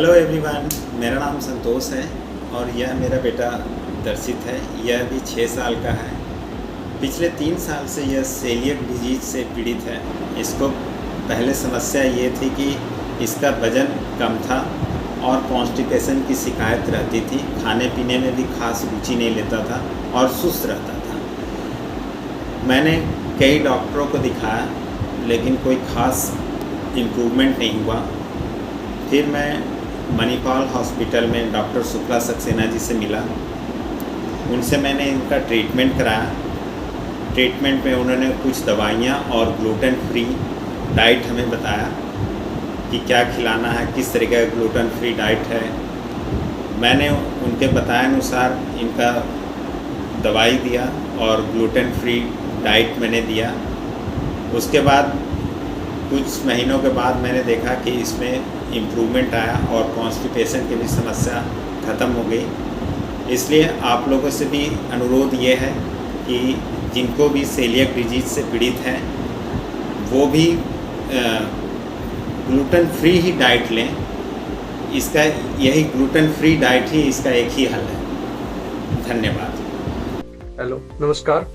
Hello everyone, मेरा नाम संतोष है और यह मेरा बेटा दर्शित है। यह भी 6 साल का है। पिछले 3 साल से यह सेलिएक डिजीज से पीड़ित है। इसको पहले समस्या ये थी कि इसका वज़न कम था और कॉन्स्टिपेशन की शिकायत रहती थी। खाने पीने में भी खास रुचि नहीं लेता था और सुस्त रहता था। मैंने कई डॉक्टरों को दिखाया लेकिन कोई ख़ास इम्प्रूवमेंट नहीं हुआ। फिर मैं मणिपाल हॉस्पिटल में डॉक्टर शुक्ला सक्सेना जी से मिला। उनसे मैंने इनका ट्रीटमेंट कराया। ट्रीटमेंट में उन्होंने कुछ दवाइयाँ और ग्लूटेन फ्री डाइट हमें बताया कि क्या खिलाना है, किस तरीके का ग्लूटेन फ्री डाइट है। मैंने उनके बताए अनुसार इनका दवाई दिया और ग्लूटेन फ्री डाइट मैंने दिया। उसके बाद कुछ महीनों के बाद मैंने देखा कि इसमें इम्प्रूवमेंट आया और कॉन्स्टिपेशन की भी समस्या ख़त्म हो गई। इसलिए आप लोगों से भी अनुरोध ये है कि जिनको भी सेलिएक डिजीज से पीड़ित हैं वो भी ग्लूटेन फ्री ही डाइट लें। इसका यही ग्लूटेन फ्री डाइट ही इसका एक ही हल है। धन्यवाद। हेलो, नमस्कार।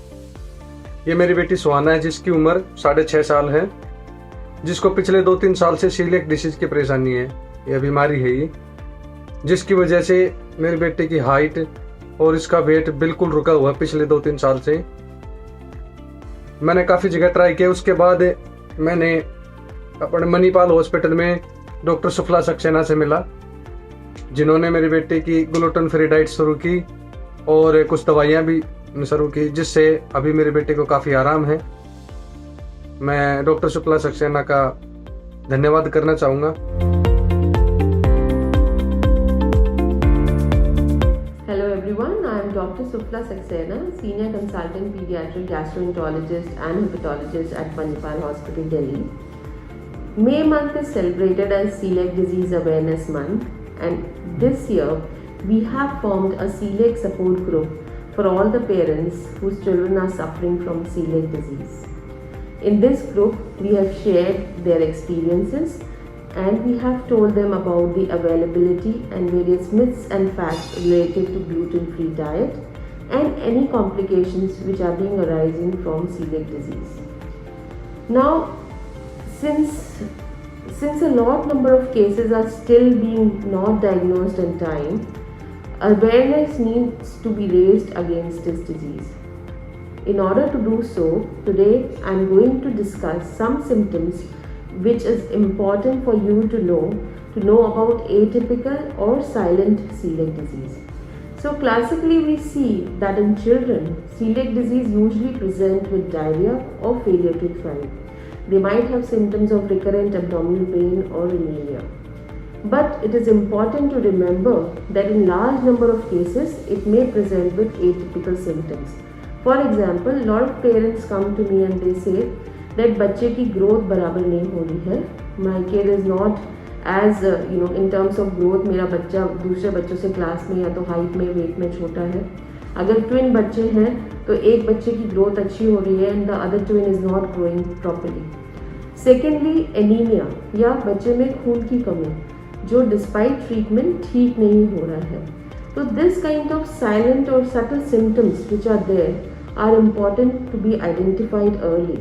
ये मेरी बेटी सुहाना है जिसकी उम्र 6.5 साल है, जिसको पिछले 2-3 साल से सीलिएक डिसीज की परेशानी है। यह बीमारी है ये, जिसकी वजह से मेरे बेटे की हाइट और इसका वेट बिल्कुल रुका हुआ है पिछले 2-3 साल से। मैंने काफ़ी जगह ट्राई किया। उसके बाद मैंने अपने मणिपाल हॉस्पिटल में डॉक्टर शुक्ला सक्सेना से मिला, जिन्होंने मेरे बेटे की ग्लूटेन फ्री डाइट शुरू की और कुछ दवाइयाँ भी शुरू की, जिससे अभी मेरे बेटे को काफ़ी आराम है। मैं डॉक्टर शुक्ला सक्सेना का धन्यवाद करना चाहूँगा। Hello everyone, I am Dr. Shukla Saxena, Senior Consultant Pediatric Gastroenterologist and Hepatologist at Manipal Hospital, Delhi. May month is celebrated as Celiac Disease Awareness Month, and this year we have formed a celiac support group for all the parents whose children are suffering from celiac disease. In this group, we have shared their experiences and we have told them about the availability and various myths and facts related to gluten-free diet and any complications which are being arising from celiac disease. Now, since a lot number of cases are still being not diagnosed in time, awareness needs to be raised against this disease. In order to do so, today I am going to discuss some symptoms which is important for you to know about atypical or silent celiac disease. So classically we see that in children, celiac disease usually present with diarrhea or failure to thrive. They might have symptoms of recurrent abdominal pain or anemia. But it is important to remember that in large number of cases, it may present with atypical symptoms. For example, a lot of parents come to me and they say that बच्चे की growth बराबर नहीं हो रही है. My kid is not as in terms of growth. मेरा बच्चा दूसरे बच्चों से क्लास में या तो हाइट में वेट में छोटा है. अगर ट्विन बच्चे हैं तो एक बच्चे की ग्रोथ अच्छी हो रही है and the other twin is not growing properly. Secondly, anaemia या बच्चे में खून की कमी जो डिस्पाइट ट्रीटमेंट ठीक नहीं हो रहा है. तो दिस काइंड ऑफ साइलेंट और subtle symptoms which are there are important to be identified early.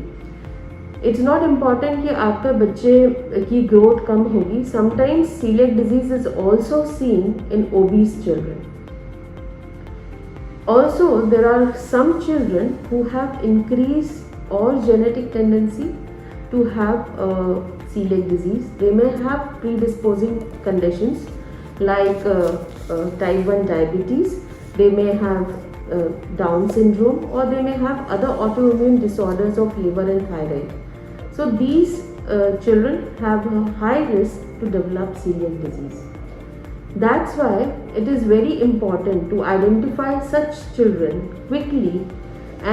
It's not important कि आपके बच्चे की growth कम होगी. Sometimes celiac disease is also seen in obese children. Also, there are some children who have increased or genetic tendency to have celiac disease. They may have predisposing conditions like type 1 diabetes. They may have Down syndrome, or they may have other autoimmune disorders of liver and thyroid. So these children have a high risk to develop celiac disease. That's why it is very important to identify such children quickly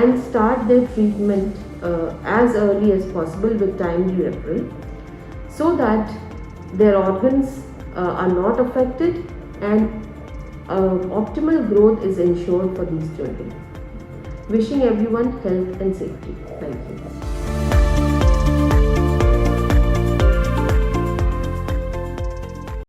and start their treatment as early as possible with timely referral, so that their organs are not affected and optimal growth is ensured for these children. Wishing everyone health and safety. Thank you.